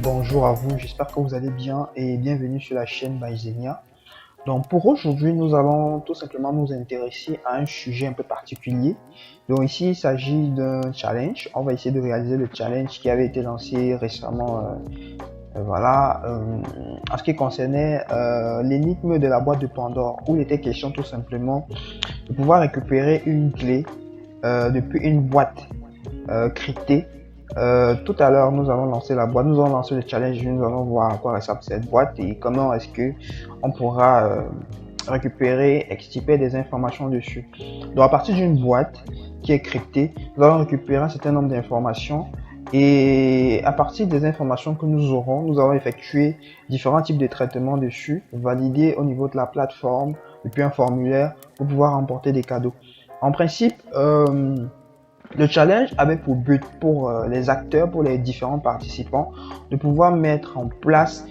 bonjour à vous, j'espère que vous allez bien et bienvenue sur la chaîne by Zenia. Donc pour aujourd'hui, nous allons tout simplement nous intéresser à un sujet un peu particulier. Donc ici, il s'agit d'un challenge. On va essayer de réaliser le challenge qui avait été lancé récemment, en ce qui concernait l'énigme de la boîte de Pandore, où il était question tout simplement de pouvoir récupérer une clé depuis une boîte cryptée. Tout à l'heure, nous allons lancer la boîte, nous allons lancer le challenge, nous allons voir à quoi ressemble cette boîte et comment est-ce que on pourra récupérer, extirper des informations dessus. Donc à partir d'une boîte qui est cryptée, nous allons récupérer un certain nombre d'informations et à partir des informations que nous aurons, nous allons effectuer différents types de traitements dessus, valider au niveau de la plateforme depuis un formulaire pour pouvoir remporter des cadeaux. En principe, le challenge avait pour but pour les acteurs, pour les différents participants, de pouvoir mettre en place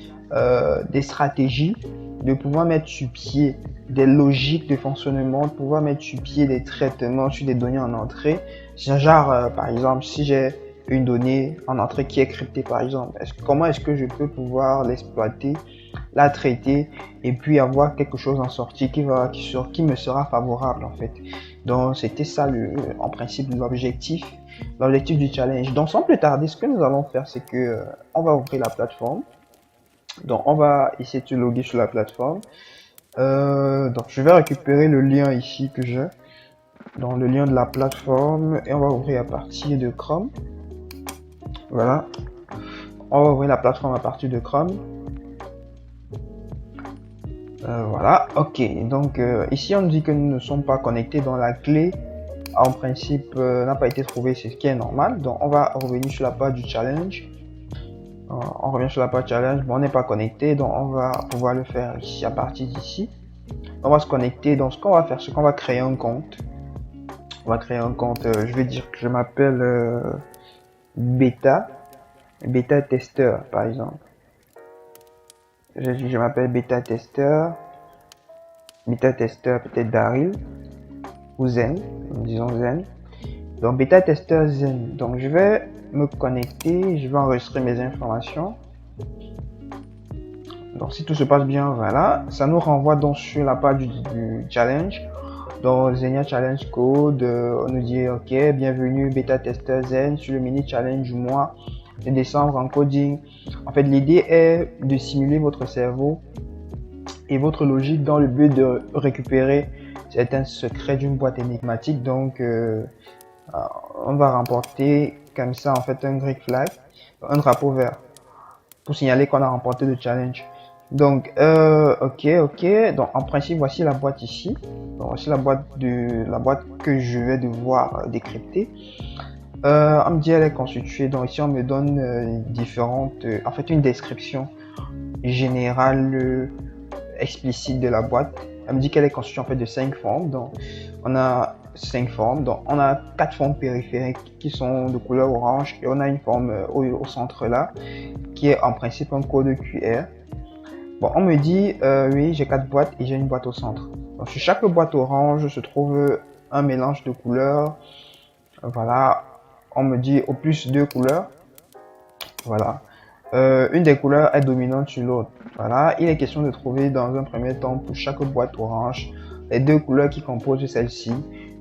des stratégies, de pouvoir mettre sur pied des logiques de fonctionnement, de pouvoir mettre sur pied des traitements sur des données en entrée. Genre, par exemple, si j'ai une donnée en entrée qui est cryptée, par exemple, comment est-ce que je peux pouvoir l'exploiter, la traiter et puis avoir quelque chose en sortie qui me sera favorable en fait. Donc c'était ça en principe l'objectif du challenge. Donc sans plus tarder, ce que nous allons faire, c'est que on va ouvrir la plateforme. Donc on va essayer de se loguer sur la plateforme. Donc je vais récupérer le lien ici que j'ai, donc le lien de la plateforme, et on va ouvrir à partir de Chrome. Voilà, on va ouvrir la plateforme à partir de Chrome. Voilà, ok, donc ici on nous dit que nous ne sommes pas connectés, dans la clé en principe n'a pas été trouvée, c'est ce qui est normal. Donc on va revenir sur la page du challenge. On revient sur la page challenge, bon, on n'est pas connecté, donc on va pouvoir le faire ici à partir d'ici. On va se connecter, donc ce qu'on va faire, c'est qu'on va créer un compte. On va créer un compte, je vais dire que je m'appelle bêta testeur par exemple. Je m'appelle bêta testeur peut-être Daryl ou Zen, disons Zen. Donc bêta testeur Zen. Donc je vais me connecter, je vais enregistrer mes informations. Donc si tout se passe bien, voilà, ça nous renvoie donc sur la page du challenge. Donc Zenia Challenge Code, on nous dit ok, bienvenue bêta testeur Zen sur le mini challenge du mois de décembre en coding. En fait, l'idée est de simuler votre cerveau et votre logique dans le but de récupérer certains secrets d'une boîte énigmatique. Donc on va remporter comme ça en fait un green flag, un drapeau vert, pour signaler qu'on a remporté le challenge. Donc ok, donc en principe voici la boîte ici. Donc voici la boîte que je vais devoir décrypter. On me dit elle est constituée, donc ici on me donne en fait une description générale explicite de la boîte. Elle me dit qu'elle est constituée en fait de 5 formes. Donc on a 5 formes, donc on a 4 formes périphériques qui sont de couleur orange et on a une forme au centre là qui est en principe un code QR. Bon, on me dit oui, j'ai 4 boîtes et j'ai une boîte au centre. Donc sur chaque boîte orange se trouve un mélange de couleurs. Voilà, on me dit au plus 2 couleurs. Voilà, une des couleurs est dominante sur l'autre. Voilà, il est question de trouver dans un premier temps pour chaque boîte orange les 2 couleurs qui composent celle-ci,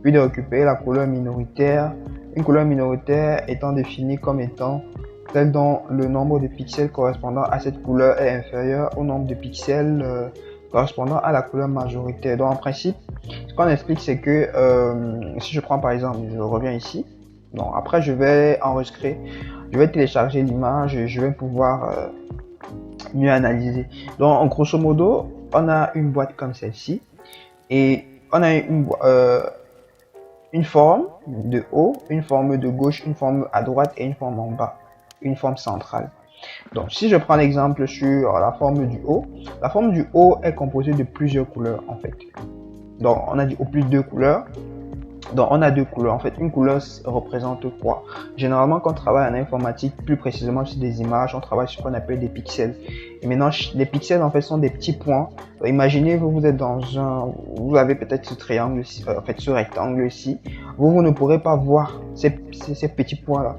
puis de récupérer la couleur minoritaire. Une couleur minoritaire étant définie comme étant celle dont le nombre de pixels correspondant à cette couleur est inférieur au nombre de pixels correspondant à la couleur majoritaire. Donc en principe, ce qu'on explique, c'est que si je prends par exemple, je reviens ici, donc après je vais enregistrer, je vais télécharger l'image et je vais pouvoir mieux analyser. Donc en grosso modo, on a une boîte comme celle-ci et on a une forme de haut, une forme de gauche, une forme à droite et une forme en bas, une forme centrale. Donc si je prends l'exemple sur la forme du haut, la forme du haut est composée de plusieurs couleurs en fait. Donc on a dit au plus 2 couleurs. Donc on a 2 couleurs en fait. Une couleur représente quoi? Généralement quand on travaille en informatique, plus précisément sur des images, on travaille sur ce qu'on appelle des pixels. Et maintenant les pixels en fait sont des petits points. Donc, imaginez vous êtes vous avez peut-être ce triangle ici, en fait ce rectangle ici. Vous ne pourrez pas voir ces petits points là.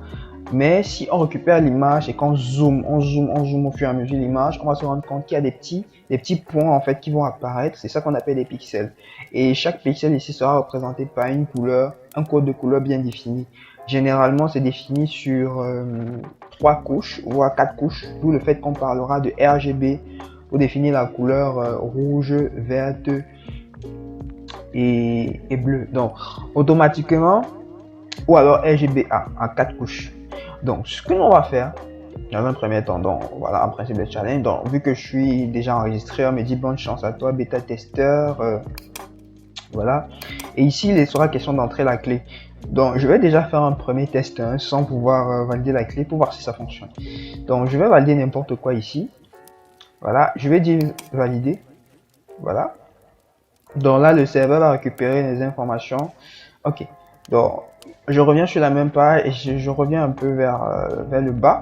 Mais si on récupère l'image et qu'on zoome, on zoome au fur et à mesure l'image, on va se rendre compte qu'il y a des petits points en fait qui vont apparaître. C'est ça qu'on appelle des pixels. Et chaque pixel ici sera représenté par une couleur, un code de couleur bien défini. Généralement, c'est défini sur 3 couches, voire 4 couches, d'où le fait qu'on parlera de RGB pour définir la couleur rouge, verte et bleue. Donc, automatiquement, ou alors RGBA en 4 couches. Donc, ce que l'on va faire dans un premier temps, donc voilà, en principe de challenge. Donc, vu que je suis déjà enregistré, on me dit bonne chance à toi, bêta testeur. Voilà. Et ici, il sera question d'entrer la clé. Donc, je vais déjà faire un premier test sans pouvoir valider la clé pour voir si ça fonctionne. Donc, je vais valider n'importe quoi ici. Voilà, je vais dire valider. Voilà. Donc là, le serveur va récupérer les informations. Ok. Donc, je reviens sur la même page et je reviens un peu vers le bas.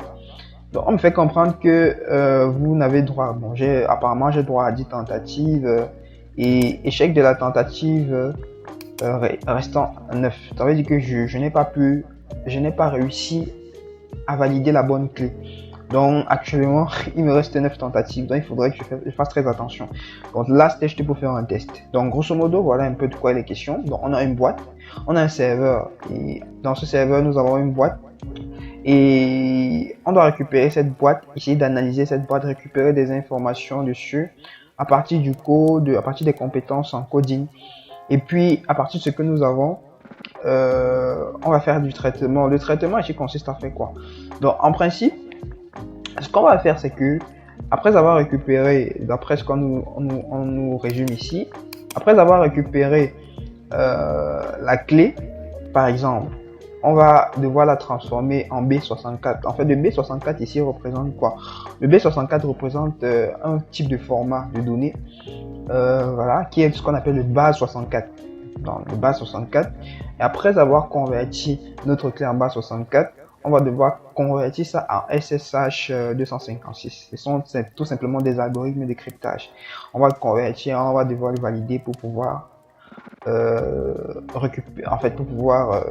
Donc, on me fait comprendre que vous n'avez droit. Bon, apparemment, j'ai droit à 10 tentatives et échec de la tentative restant 9. Ça veut dire que je n'ai pas réussi à valider la bonne clé. Donc actuellement, il me reste 9 tentatives, donc il faudrait que je fasse très attention. Donc là, c'était juste pour faire un test. Donc grosso modo, voilà un peu de quoi il est question. Donc on a une boîte, on a un serveur, et dans ce serveur, nous avons une boîte. Et on doit récupérer cette boîte, essayer d'analyser cette boîte, récupérer des informations dessus à partir du code, à partir des compétences en coding. Et puis, à partir de ce que nous avons, on va faire du traitement. Le traitement ici consiste à faire quoi? Donc en principe, ce qu'on va faire, c'est que après avoir récupéré, d'après ce qu'on nous résume ici, après avoir récupéré la clé, par exemple, on va devoir la transformer en B64. En fait, le B64 ici représente quoi? Le B64 représente un type de format de données, voilà, qui est ce qu'on appelle le base64. Dans le base64. Et après avoir converti notre clé en base64, on va devoir convertir ça en SSH 256. Ce sont tout simplement des algorithmes de cryptage. On va le convertir, on va devoir le valider pour pouvoir récupérer, en fait, pour pouvoir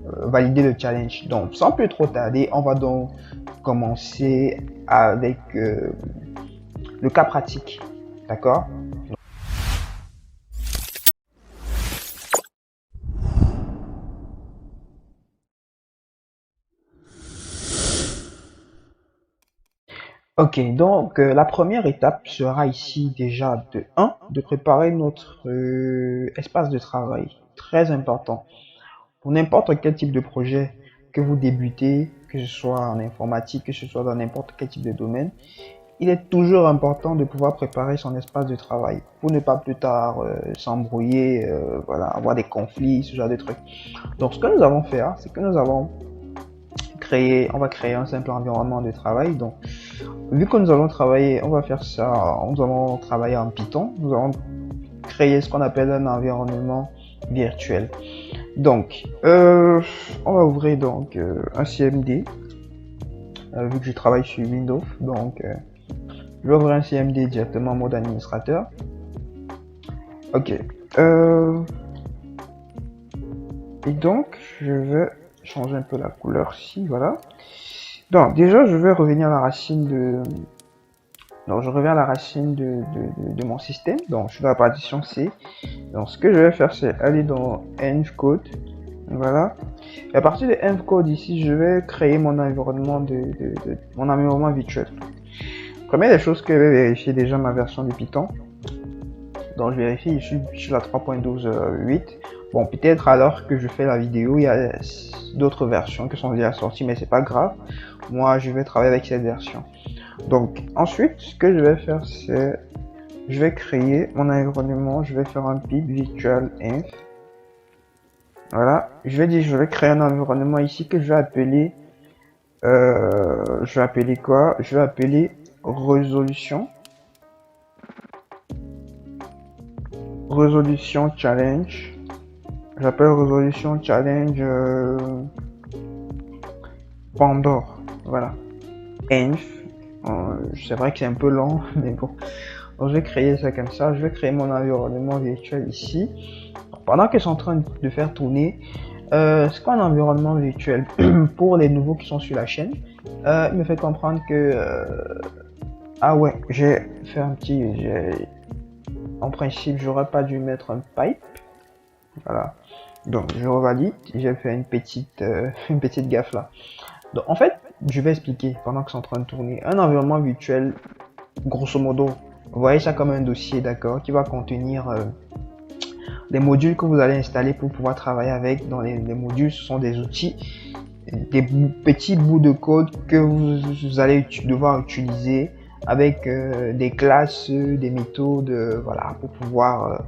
valider le challenge. Donc, sans plus trop tarder, on va donc commencer avec le cas pratique. D'accord? Ok, donc la première étape sera ici déjà de 1, de préparer notre espace de travail. Très important. Pour n'importe quel type de projet que vous débutez, que ce soit en informatique, que ce soit dans n'importe quel type de domaine, il est toujours important de pouvoir préparer son espace de travail pour ne pas plus tard s'embrouiller, voilà, avoir des conflits, ce genre de trucs. Donc ce que nous allons faire, c'est que nous allons on va créer un simple environnement de travail. Donc vu que nous allons travailler, on va faire ça, nous allons travailler en Python, nous allons créer ce qu'on appelle un environnement virtuel. Donc, on va ouvrir donc un CMD, vu que je travaille sur Windows, donc je vais ouvrir un CMD directement en mode administrateur. Ok, et donc je vais changer un peu la couleur ici, voilà. Donc déjà je vais revenir à la racine de mon système. Donc je suis dans la partition C. Donc ce que je vais faire, c'est aller dans Envcode, voilà. Et à partir de Envcode ici, je vais créer mon environnement mon environnement virtuel. Première des choses que je vais vérifier déjà ma version de Python. Donc je vérifie, je suis sur la 3.12.8. Bon, peut-être alors que je fais la vidéo, il y a d'autres versions qui sont déjà sorties, mais c'est pas grave. Moi, je vais travailler avec cette version. Donc ensuite, ce que je vais faire, c'est je vais créer mon environnement. Je vais faire un pip virtual env. Voilà, je vais créer un environnement ici que je vais appeler quoi? Je vais appeler résolution challenge. J'appelle résolution challenge Pandore. Voilà, env. C'est vrai que c'est un peu lent, mais bon. Donc, je vais créer ça comme ça. Je vais créer mon environnement virtuel ici. Pendant qu'ils sont en train de faire tourner, C'est quoi un environnement virtuel? Pour les nouveaux qui sont sur la chaîne, il me fait comprendre que ah ouais, j'ai fait un petit, en principe j'aurais pas dû mettre un pipe, voilà, donc je revalide, j'ai fait une petite une petite gaffe là. Donc en fait, je vais expliquer pendant que c'est en train de tourner. Un environnement virtuel, grosso modo, vous voyez ça comme un dossier, d'accord, qui va contenir les modules que vous allez installer pour pouvoir travailler avec. Dans les modules, ce sont des outils, des petits bouts de code que vous allez devoir utiliser avec des classes, des méthodes, voilà, pour pouvoir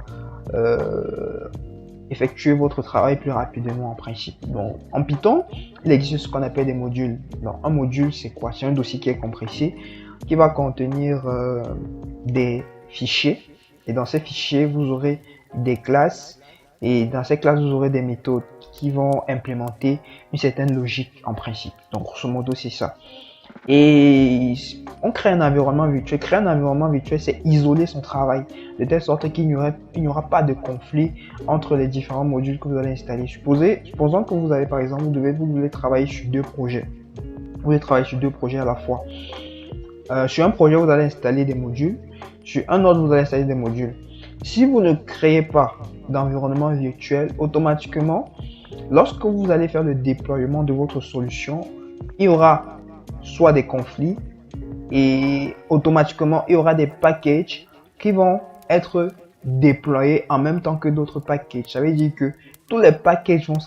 effectuer votre travail plus rapidement en principe. Donc en Python, il existe ce qu'on appelle des modules. Donc un module, c'est quoi? C'est un dossier qui est compressé, qui va contenir des fichiers. Et dans ces fichiers, vous aurez des classes. Et dans ces classes, vous aurez des méthodes qui vont implémenter une certaine logique en principe. Donc grosso modo, c'est ça. Et on crée un environnement virtuel. Créer un environnement virtuel, c'est isoler son travail de telle sorte qu'il n'y aura pas de conflit entre les différents modules que vous allez installer. Supposons que vous avez par exemple, vous voulez travailler sur deux projets. Vous voulez travailler sur deux projets à la fois. Sur un projet, vous allez installer des modules. Sur un autre, vous allez installer des modules. Si vous ne créez pas d'environnement virtuel, automatiquement, lorsque vous allez faire le déploiement de votre solution, il y aura soit des conflits et automatiquement il y aura des packages qui vont être déployés en même temps que d'autres packages. Ça veut dire que tous les packages vont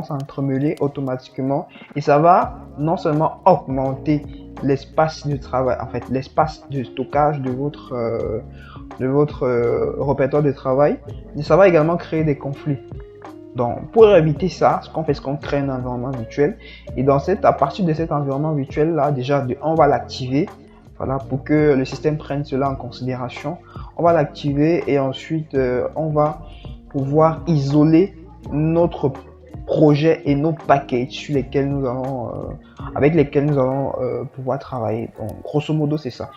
s'entremêler automatiquement et ça va non seulement augmenter l'espace de travail, en fait l'espace de stockage de votre répertoire de travail, mais ça va également créer des conflits. Donc, pour éviter ça, ce qu'on fait, c'est qu'on crée un environnement virtuel. Et à partir de cet environnement virtuel là, déjà, on va l'activer. Voilà, pour que le système prenne cela en considération. On va l'activer et ensuite, on va pouvoir isoler notre projet et nos packages sur lesquels nous allons, avec lesquels nous allons pouvoir travailler. Donc, grosso modo, c'est ça.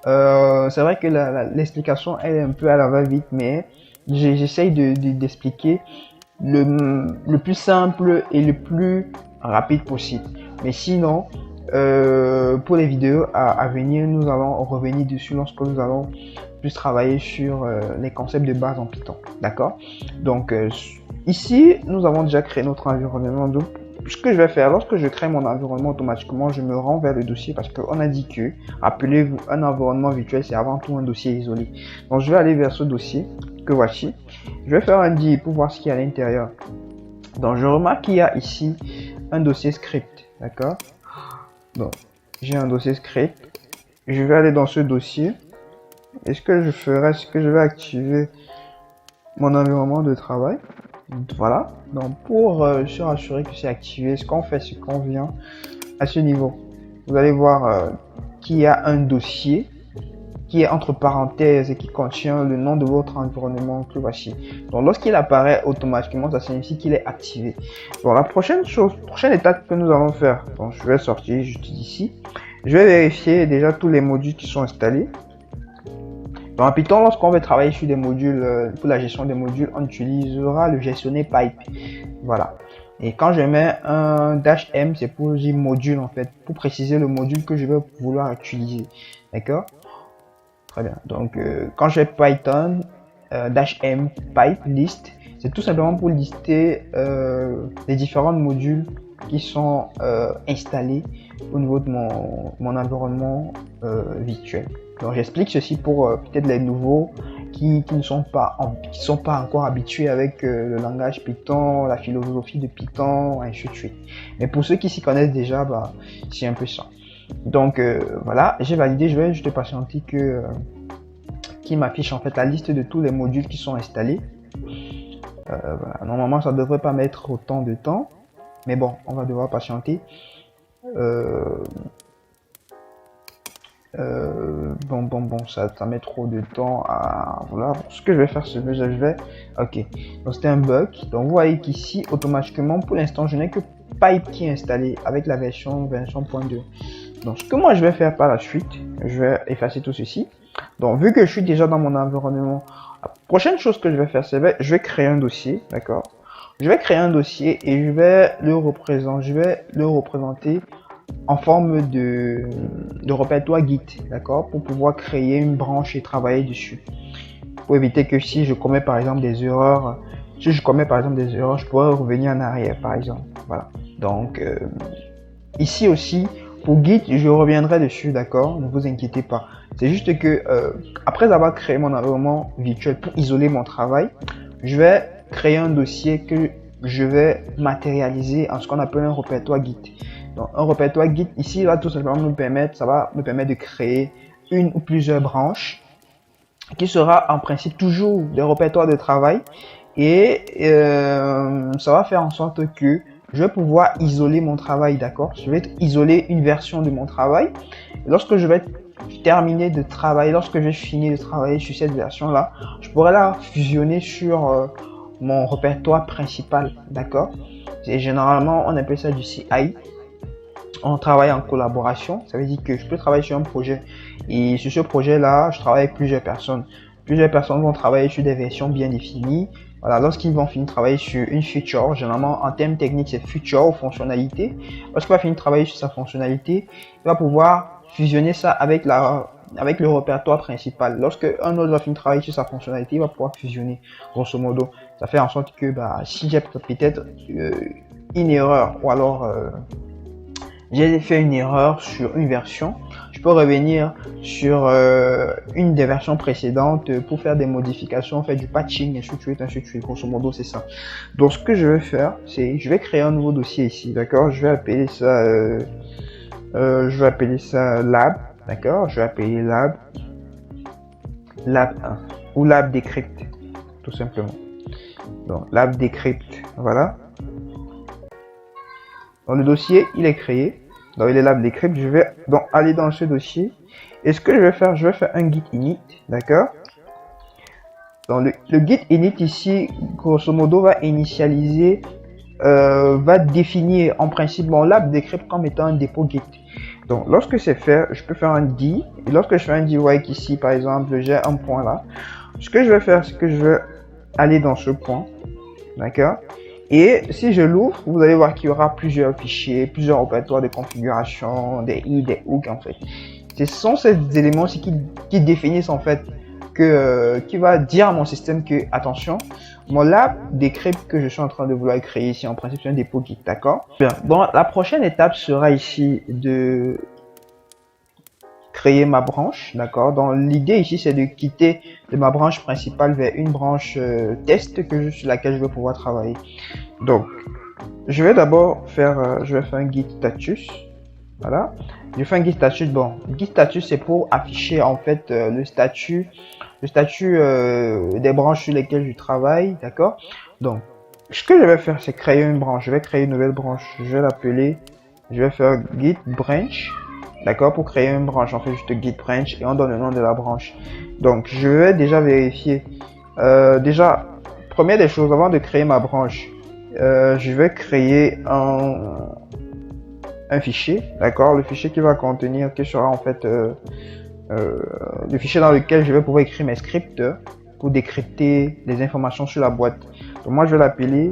C'est vrai que l'explication elle est un peu à la va-vite, mais j'essaye d'expliquer le plus simple et le plus rapide possible. Mais sinon, pour les vidéos à venir, nous allons revenir dessus lorsque nous allons plus travailler sur les concepts de base en Python. D'accord? Donc, ici, nous avons déjà créé notre environnement. Donc, ce que je vais faire, lorsque je crée mon environnement automatiquement, je me rends vers le dossier parce qu'on a dit que, rappelez-vous, un environnement virtuel, c'est avant tout un dossier isolé. Donc, je vais aller vers ce dossier que voici. Je vais faire un dir pour voir ce qu'il y a à l'intérieur. Donc, je remarque qu'il y a ici un dossier script. D'accord? Donc, j'ai un dossier script. Je vais aller dans ce dossier. Et ce que je ferai, c'est que je vais activer mon environnement de travail. Voilà. Donc, pour se rassurer que c'est activé, ce qu'on fait, c'est qu'on vient à ce niveau. Vous allez voir qu'il y a un dossier qui est entre parenthèses et qui contient le nom de votre environnement que voici. Donc, lorsqu'il apparaît automatiquement, ça signifie qu'il est activé. Bon, la prochaine étape que nous allons faire, donc je vais sortir juste ici. Je vais vérifier déjà tous les modules qui sont installés. Dans en Python, lorsqu'on veut travailler sur des modules, pour la gestion des modules, on utilisera le gestionnaire pipe. Voilà. Et quand je mets un -m, c'est pour dire module en fait, pour préciser le module que je vais vouloir utiliser. D'accord? Très bien. Donc, quand j'ai Python -m pipe list, c'est tout simplement pour lister les différents modules qui sont installés au niveau de mon environnement virtuel. Donc, j'explique ceci pour peut-être les nouveaux qui ne sont pas encore habitués avec le langage Python, la philosophie de Python, ainsi de suite. Mais pour ceux qui s'y connaissent déjà, bah, c'est un peu ça. Donc voilà, j'ai validé. Je vais juste patienter qu'il m'affiche en fait la liste de tous les modules qui sont installés. Voilà. Normalement, ça devrait pas mettre autant de temps, mais bon, on va devoir patienter. Bon, ça met trop de temps à... Voilà, bon, ce que je vais faire, c'est que je vais... Ok, donc c'était un bug. Donc vous voyez qu'ici, automatiquement, pour l'instant, je n'ai que Pipe qui est installé avec la version 2. Donc ce que moi je vais faire par la suite, je vais effacer tout ceci. Donc vu que je suis déjà dans mon environnement, la prochaine chose que je vais faire, c'est que je vais créer un dossier, d'accord. je vais créer un dossier et je vais le représenter en forme de répertoire Git, d'accord, pour pouvoir créer une branche et travailler dessus. Pour éviter que si je commets par exemple des erreurs, je pourrais revenir en arrière par exemple. Voilà. Donc ici aussi, pour Git, je reviendrai dessus, d'accord, ne vous inquiétez pas. C'est juste que après avoir créé mon environnement virtuel pour isoler mon travail, je vais créer un dossier que je vais matérialiser en ce qu'on appelle un répertoire Git. Donc un répertoire Git ici va tout simplement ça va me permettre de créer une ou plusieurs branches qui sera en principe toujours des répertoires de travail et ça va faire en sorte que je vais pouvoir isoler mon travail, d'accord. Je vais isoler une version de mon travail. Lorsque je vais terminer de travailler, lorsque je vais finir de travailler sur cette version là, je pourrai la fusionner sur mon répertoire principal, d'accord. Et généralement on appelle ça du CI. On travaille en collaboration, ça veut dire que je peux travailler sur un projet et sur ce projet là je travaille avec plusieurs personnes vont travailler sur des versions bien définies. Voilà, lorsqu'ils vont finir de travailler sur une feature, généralement en termes techniques c'est feature ou fonctionnalité, lorsqu'il va finir de travailler sur sa fonctionnalité, il va pouvoir fusionner ça avec le répertoire principal. Lorsque un autre va finir de travailler sur sa fonctionnalité, il va pouvoir fusionner, grosso modo. Ça fait en sorte que si j'ai peut-être une erreur ou alors j'ai fait une erreur sur une version, je peux revenir sur une des versions précédentes pour faire des modifications, faire du patching, ainsi de suite, grosso modo c'est ça. Donc ce que je vais faire, c'est je vais créer un nouveau dossier ici, d'accord. Je vais appeler ça lab, d'accord. Je vais appeler lab 1 ou lab decrypt tout simplement. Donc lab decrypt, voilà. Donc le dossier il est créé, donc il est lab decrypt. Je vais donc aller dans ce dossier et ce que je vais faire un git init, d'accord. Donc le git init ici grosso modo va initialiser, va définir en principe mon lab decrypt comme étant un dépôt git. Donc lorsque c'est fait, je peux faire un d, et lorsque je fais un d ici par exemple j'ai un point là, ce que je vais faire c'est que je vais aller dans ce point, d'accord. Et si je l'ouvre, vous allez voir qu'il y aura plusieurs fichiers, plusieurs répertoires de configuration, des i, des hooks en fait. Ce sont ces éléments-ci qui définissent en fait qui va dire à mon système que attention, mon lab decrypt que je suis en train de vouloir créer ici en principe c'est un dépôt Git, d'accord. Bien, bon, la prochaine étape sera ici de créer ma branche, d'accord. Donc l'idée ici c'est de quitter de ma branche principale vers une branche test sur laquelle je vais pouvoir travailler. Donc je vais d'abord faire un git status, voilà. Je fais un git status. Bon, git status c'est pour afficher en fait le statut des branches sur lesquelles je travaille, d'accord. Donc ce que je vais faire c'est créer une branche. Je vais créer une nouvelle branche, je vais faire git branch, d'accord. Pour créer une branche on fait juste git branch et on donne le nom de la branche. Donc je vais déjà vérifier, déjà première des choses, avant de créer ma branche, je vais créer un fichier, d'accord. Le fichier qui va contenir, qui sera en fait le fichier dans lequel je vais pouvoir écrire mes scripts pour décrypter les informations sur la boîte. Donc moi je vais l'appeler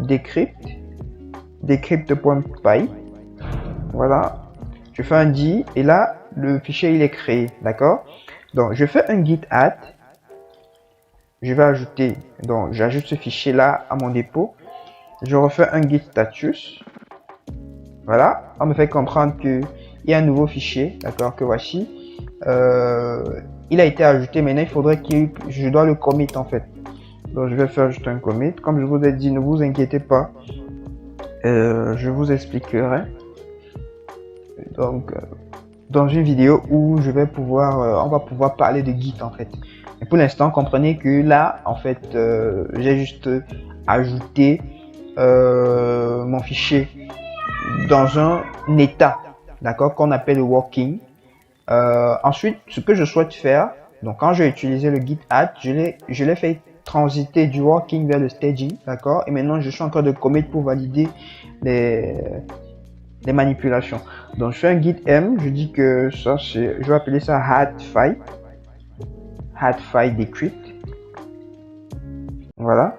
decrypt.py, voilà. Je fais un d et là le fichier il est créé, d'accord. Donc je fais un git add, je vais ajouter, donc j'ajoute ce fichier là à mon dépôt. Je refais un git status, voilà. On me fait comprendre que il y a un nouveau fichier, d'accord, que voici. Il a été ajouté. Maintenant il faudrait que je dois le commit en fait. Donc je vais faire juste un commit. Comme je vous ai dit, ne vous inquiétez pas, je vous expliquerai donc dans une vidéo où je vais pouvoir on va pouvoir parler de Git en fait. Mais pour l'instant comprenez que là en fait j'ai juste ajouté mon fichier dans un état, d'accord, qu'on appelle le working. Ensuite, ce que je souhaite faire, donc quand j'ai utilisé le git add, je l'ai fait transiter du working vers le staging, d'accord. Et maintenant je suis en train de commit pour valider les manipulations. Donc je fais un git m, je dis que ça c'est, je vais appeler ça add file decrypt, voilà.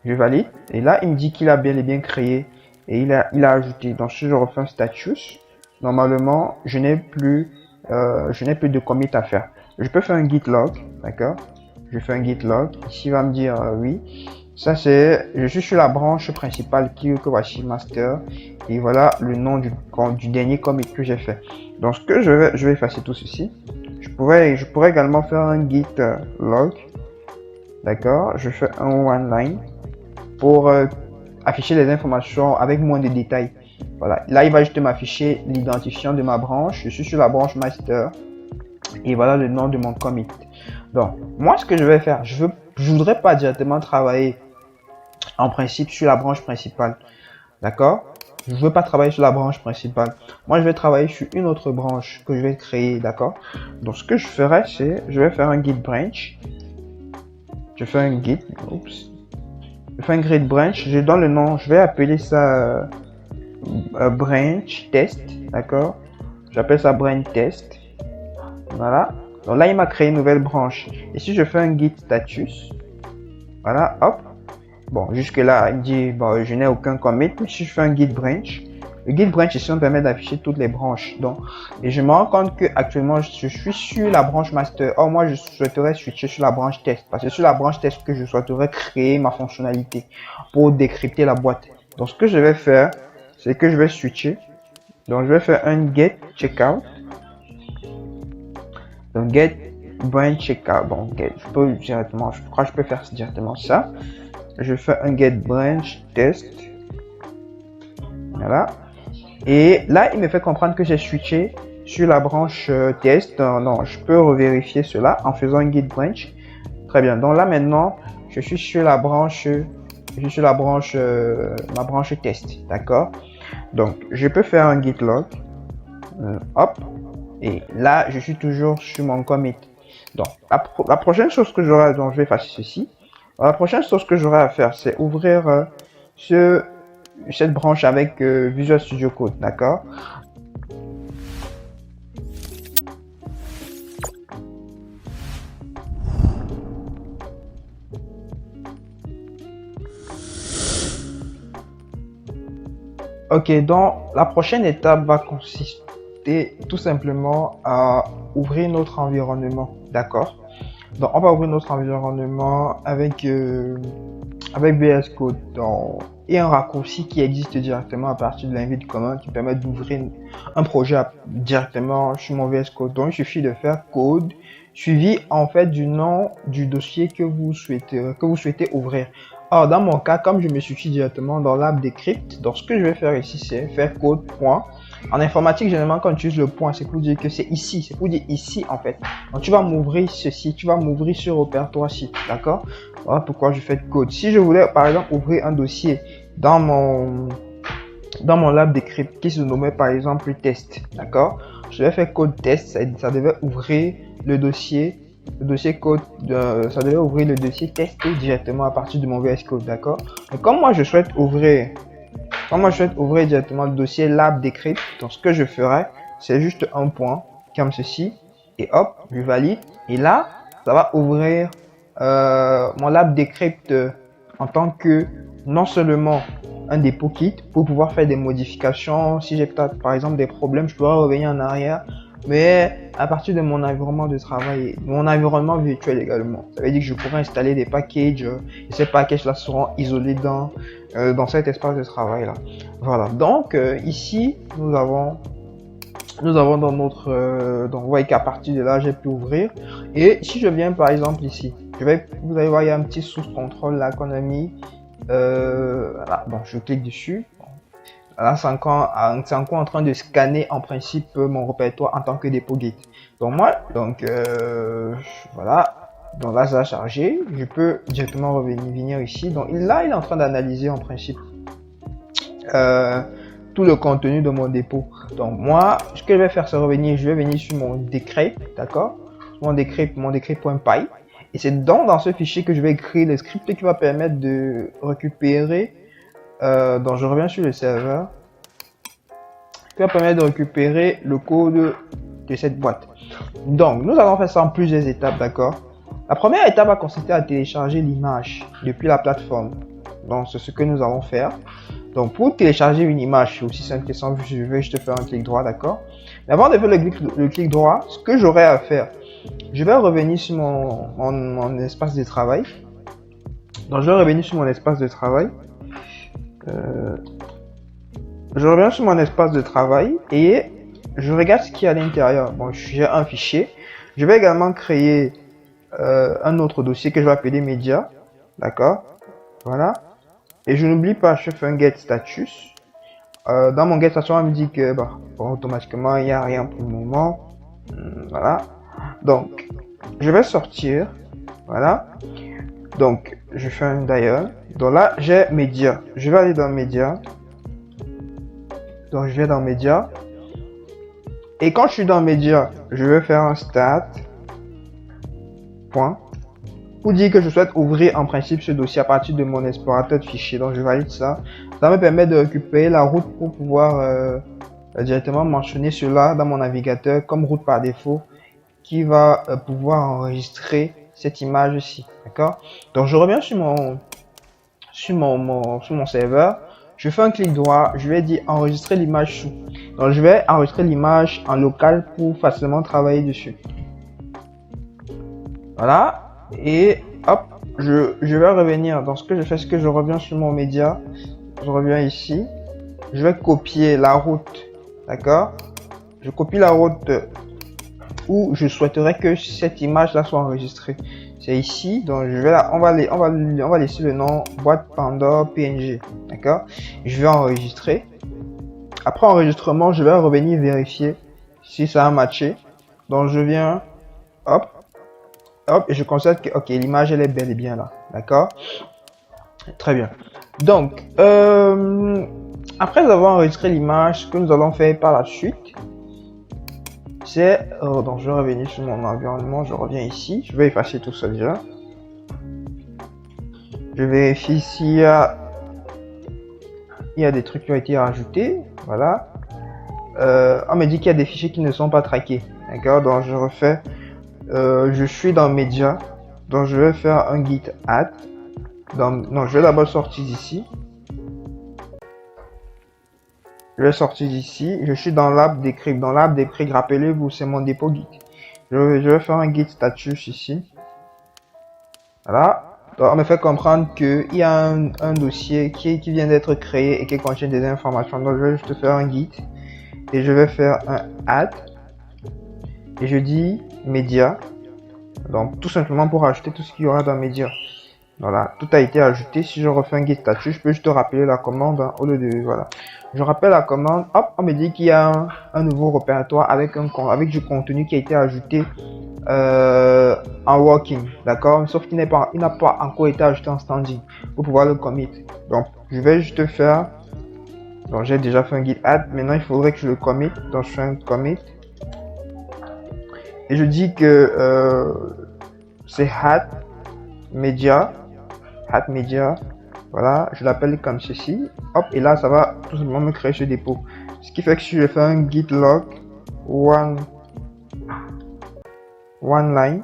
Je valide. Et là, il me dit qu'il a bel et bien créé et il a ajouté. Donc, si je refais un status, normalement, je n'ai plus de commit à faire. Je peux faire un git log, d'accord? Je fais un git log. Ici, il va me dire oui. Ça, c'est, je suis sur la branche principale que voici master. Et voilà le nom du dernier commit que j'ai fait. Donc, ce que je vais effacer tout ceci. Je pourrais également faire un git log. D'accord? Je fais un one line pour afficher les informations avec moins de détails. Voilà. Là, il va juste m'afficher l'identifiant de ma branche. Je suis sur la branche master. Et voilà le nom de mon commit. Donc, moi, ce que je vais faire, je voudrais pas directement travailler en principe sur la branche principale. D'accord? Je veux pas travailler sur la branche principale. Moi, je vais travailler sur une autre branche que je vais créer. D'accord? Donc, ce que je ferai, c'est, je vais faire un git branch. Je fais un git. Oups. Je fais un git branch. Je donne le nom. Je vais appeler ça branch test. D'accord? J'appelle ça branch test. Voilà. Donc là, il m'a créé une nouvelle branche. Et si je fais un git status, voilà, hop. Bon, jusque là, il dit, bon, je n'ai aucun commit. Mais si je fais un git branch, le git branch ici, on permet d'afficher toutes les branches. Donc, et je me rends compte que actuellement, je suis sur la branche master. Or, moi, je souhaiterais switcher sur la branche test. Parce que sur la branche test que je souhaiterais créer ma fonctionnalité pour décrypter la boîte. Donc, ce que je vais faire, c'est que je vais switcher. Donc, je vais faire un get checkout. Donc, get branch checkout. Bon, get, je peux directement, je crois que je peux faire directement ça. Je fais un get branch test. Voilà. Et là, il me fait comprendre que j'ai switché sur la branche test. Non, je peux revérifier cela en faisant un git branch. Très bien. Donc là, maintenant, je suis sur la branche, ma branche test. D'accord. Donc, je peux faire un git log. Hop. Et là, je suis toujours sur mon commit. Donc, la prochaine chose que j'aurai, donc je vais effacer ceci. La prochaine chose que j'aurai à faire, c'est ouvrir cette branche avec Visual Studio Code, d'accord? Ok, donc la prochaine étape va consister tout simplement à ouvrir notre environnement, d'accord? Donc on va ouvrir notre environnement avec VS Code. Donc, et un raccourci qui existe directement à partir de l'invite command qui permet d'ouvrir un projet directement sur mon VS Code. Donc il suffit de faire code suivi en fait du nom du dossier que vous souhaitez ouvrir. Alors dans mon cas, comme je me suis directement dans l'app Decrypt, donc ce que je vais faire ici, c'est faire code point. En informatique, généralement, quand on utilise le point, c'est pour dire que c'est ici, c'est pour dire ici en fait. Donc tu vas m'ouvrir ceci, tu vas m'ouvrir ce répertoire-ci, d'accord? Voilà pourquoi je fais code. Si je voulais par exemple ouvrir un dossier dans mon lab Decrypt qui se nommait par exemple test, d'accord? Je vais faire code test, ça devait ouvrir le dossier code, ça devait ouvrir le dossier test directement à partir de mon VS Code, d'accord? Et comme moi je souhaite ouvrir directement le dossier lab Decrypt, donc ce que je ferai, c'est juste un point comme ceci et hop, je valide et là, ça va ouvrir mon lab Decrypt en tant que non seulement un dépôt kit pour pouvoir faire des modifications. Si j'ai peut-être par exemple des problèmes, je pourrais revenir en arrière, mais à partir de mon environnement de travail, mon environnement virtuel également. Ça veut dire que je pourrais installer des packages et ces packages là seront isolés dans cet espace de travail là. Voilà, donc ici nous avons dans notre donc vous voyez qu'à partir de là j'ai pu ouvrir. Et si je viens par exemple ici, vous allez voir il y a un petit source contrôle là qu'on a mis. Voilà, bon, je clique dessus. Là, c'est encore en train de scanner en principe mon répertoire en tant que dépôt Git. Donc voilà. Donc là, ça a chargé. Je peux directement venir ici. Donc là, il est en train d'analyser en principe tout le contenu de mon dépôt. Donc moi, ce que je vais faire, c'est revenir. Je vais venir sur mon decrypt, d'accord? Mon decrypt.py. Et c'est dans ce fichier que je vais écrire le script qui va permettre de récupérer. Donc je reviens sur le serveur. Qui va permettre de récupérer le code de cette boîte. Donc nous allons faire ça en plusieurs étapes, d'accord? La première étape va consister à télécharger l'image depuis la plateforme. Donc c'est ce que nous allons faire. Donc pour télécharger une image, c'est aussi simple que ça, je vais juste faire un clic droit, d'accord. Mais avant de faire le clic droit, ce que j'aurai à faire, je vais revenir sur mon espace de travail. Donc je vais revenir sur mon espace de travail. Je reviens sur mon espace de travail et je regarde ce qu'il y a à l'intérieur. Bon, j'ai un fichier. Je vais également créer un autre dossier que je vais appeler médias. D'accord. Voilà. Et je n'oublie pas, je fais un get status. Dans mon get status, on me dit que bah, bon, automatiquement, il n'y a rien pour le moment. Voilà. Donc, je vais sortir. Voilà. Donc, je fais un dial. Donc là, j'ai médias. Je vais aller dans médias. Donc, je vais dans médias. Et quand je suis dans médias, je vais faire un stat. Point. Pour dire que je souhaite ouvrir en principe ce dossier à partir de mon explorateur de fichiers. Donc, je valide ça. Ça me permet de récupérer la route pour pouvoir directement mentionner cela dans mon navigateur comme route par défaut qui va pouvoir enregistrer cette image-ci. D'accord? Donc, je reviens sur mon serveur. Je fais un clic droit. Je vais dire enregistrer l'image sous. Donc, je vais enregistrer l'image en local pour facilement travailler dessus. Voilà. Et hop, je vais revenir dans ce que je fais, ce que je reviens sur mon média. Je reviens ici. Je vais copier la route. D'accord? Je copie la route où je souhaiterais que cette image là soit enregistrée. C'est ici. Donc je vais là, on va laisser le nom boîte Pandore PNG. D'accord? Je vais enregistrer. Après enregistrement, je vais revenir vérifier si ça a matché. Donc je viens, hop, et je constate que ok, l'image elle est bel et bien là. D'accord? Très bien. Donc après avoir enregistré l'image, ce que nous allons faire par la suite, c'est donc je vais revenir sur mon environnement, je reviens ici, je vais effacer tout ça déjà. Je vérifie s'il y a des trucs qui ont été rajoutés. Voilà. On me dit qu'il y a des fichiers qui ne sont pas traqués. D'accord, donc je refais. Je suis dans Media, donc je vais faire un git add. Non, je vais d'abord sortir d'ici. Je vais sortir d'ici. Je suis dans l'app Decrypt. Dans l'app Decrypt, rappelez-vous, c'est mon dépôt Git. Je vais faire un git status ici. Voilà. Donc, on me fait comprendre qu'il y a un dossier qui vient d'être créé et qui contient des informations. Donc, je vais juste faire un git. Et je vais faire un add. Et je dis média. Donc, tout simplement pour ajouter tout ce qu'il y aura dans média. Voilà, tout a été ajouté. Si je refais un git statut, je peux juste rappeler la commande hein, au lieu de voilà. Je rappelle la commande. Hop, on me dit qu'il y a un nouveau répertoire avec du contenu qui a été ajouté en working, d'accord. Sauf qu'il n'a pas encore été ajouté en standing pour pouvoir le commit. Donc, je vais juste faire. Donc, j'ai déjà fait un git add. Maintenant, il faudrait que je le commit. Donc, je fais un commit et je dis que c'est add media. Add media, voilà, je l'appelle comme ceci, hop, et là ça va tout simplement me créer ce dépôt. Ce qui fait que si je fais un git log one line,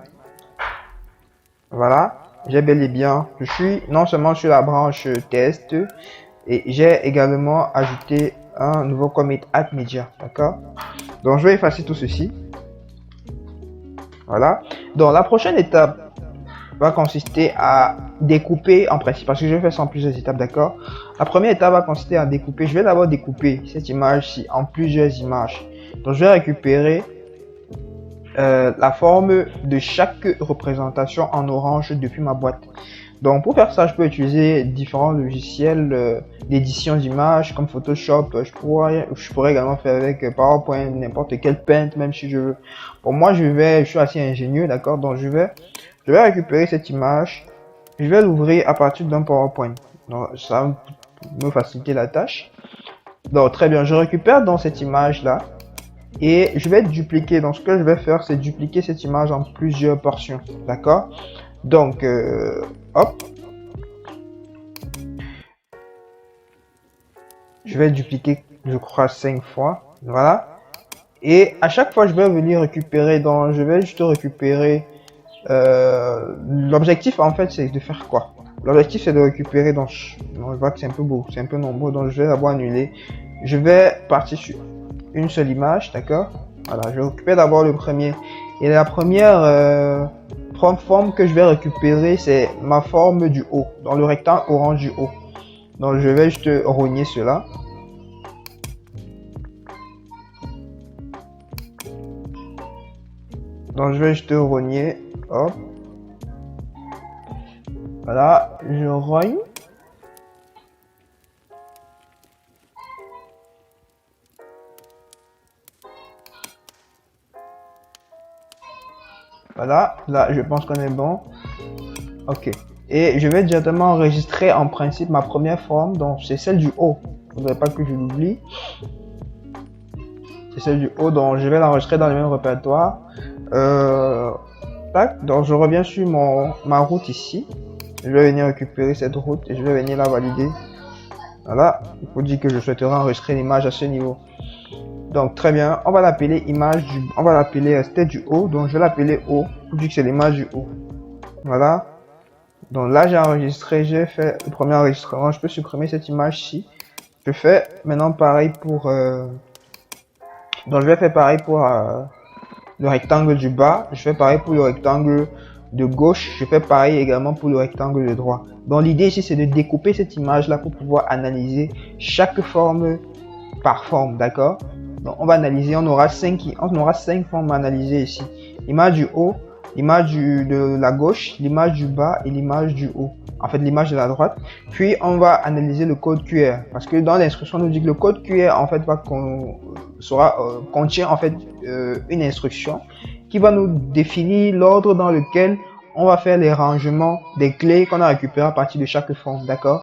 voilà, j'ai bel et bien, je suis non seulement sur la branche test et j'ai également ajouté un nouveau commit add media, d'accord. Donc je vais effacer tout ceci, voilà. Donc la prochaine étape va consister à découper en principe, parce que je vais faire ça en plusieurs étapes, d'accord. La première étape va consister à découper. Je vais d'abord découper cette image-ci en plusieurs images. Donc je vais récupérer la forme de chaque représentation en orange depuis ma boîte. Donc pour faire ça, je peux utiliser différents logiciels d'édition d'images comme Photoshop. Je pourrais également faire avec PowerPoint, n'importe quel Paint, même si je veux. Pour moi, je suis assez ingénieux, d'accord. Donc je vais récupérer cette image, je vais l'ouvrir à partir d'un PowerPoint. Donc ça va me faciliter la tâche. Donc très bien, je récupère dans cette image là et je vais dupliquer. Donc ce que je vais faire, c'est dupliquer cette image en plusieurs portions, d'accord. Donc hop, je vais dupliquer, je crois 5 fois, voilà. Et à chaque fois, je vais venir récupérer. Donc je vais juste récupérer. L'objectif en fait c'est de faire quoi? L'objectif c'est de récupérer, donc je vois que c'est un peu beau, c'est un peu nombreux, donc je vais d'abord annuler. Je vais partir sur une seule image, d'accord? Voilà, je récupère d'abord le premier. Et la première forme que je vais récupérer, c'est ma forme du haut, dans le rectangle orange du haut. Donc je vais juste rogner cela. Donc je vais juste rogner, hop. Voilà, je rogne. Voilà, là je pense qu'on est bon. Ok. Et je vais directement enregistrer en principe ma première forme, donc c'est celle du haut. Il ne faudrait pas que je l'oublie. C'est celle du haut, donc je vais l'enregistrer dans le même répertoire. Tac, donc je reviens sur ma route ici. Je vais venir récupérer cette route et je vais venir la valider. Voilà, il faut dire que je souhaiterais enregistrer l'image à ce niveau. Donc très bien, on va l'appeler image du, on va l'appeler tête du haut, donc je vais l'appeler haut, pour dire que c'est l'image du haut. Voilà. Donc là j'ai enregistré, j'ai fait le premier enregistrement, je peux supprimer cette image-ci. Je fais maintenant pareil pour, donc je vais faire pareil pour le rectangle du bas, je fais pareil pour le rectangle de gauche, je fais pareil également pour le rectangle de droite. Donc l'idée ici c'est de découper cette image là pour pouvoir analyser chaque forme par forme, d'accord? Donc on va analyser, on aura 5 formes à analyser ici. L'image du haut, l'image de la gauche, l'image du bas et l'image du haut. En fait l'image de la droite. Puis on va analyser le code QR parce que dans l'instruction on nous dit que le code QR en fait contient en fait une instruction qui va nous définir l'ordre dans lequel on va faire les rangements des clés qu'on a récupérées à partir de chaque forme, d'accord?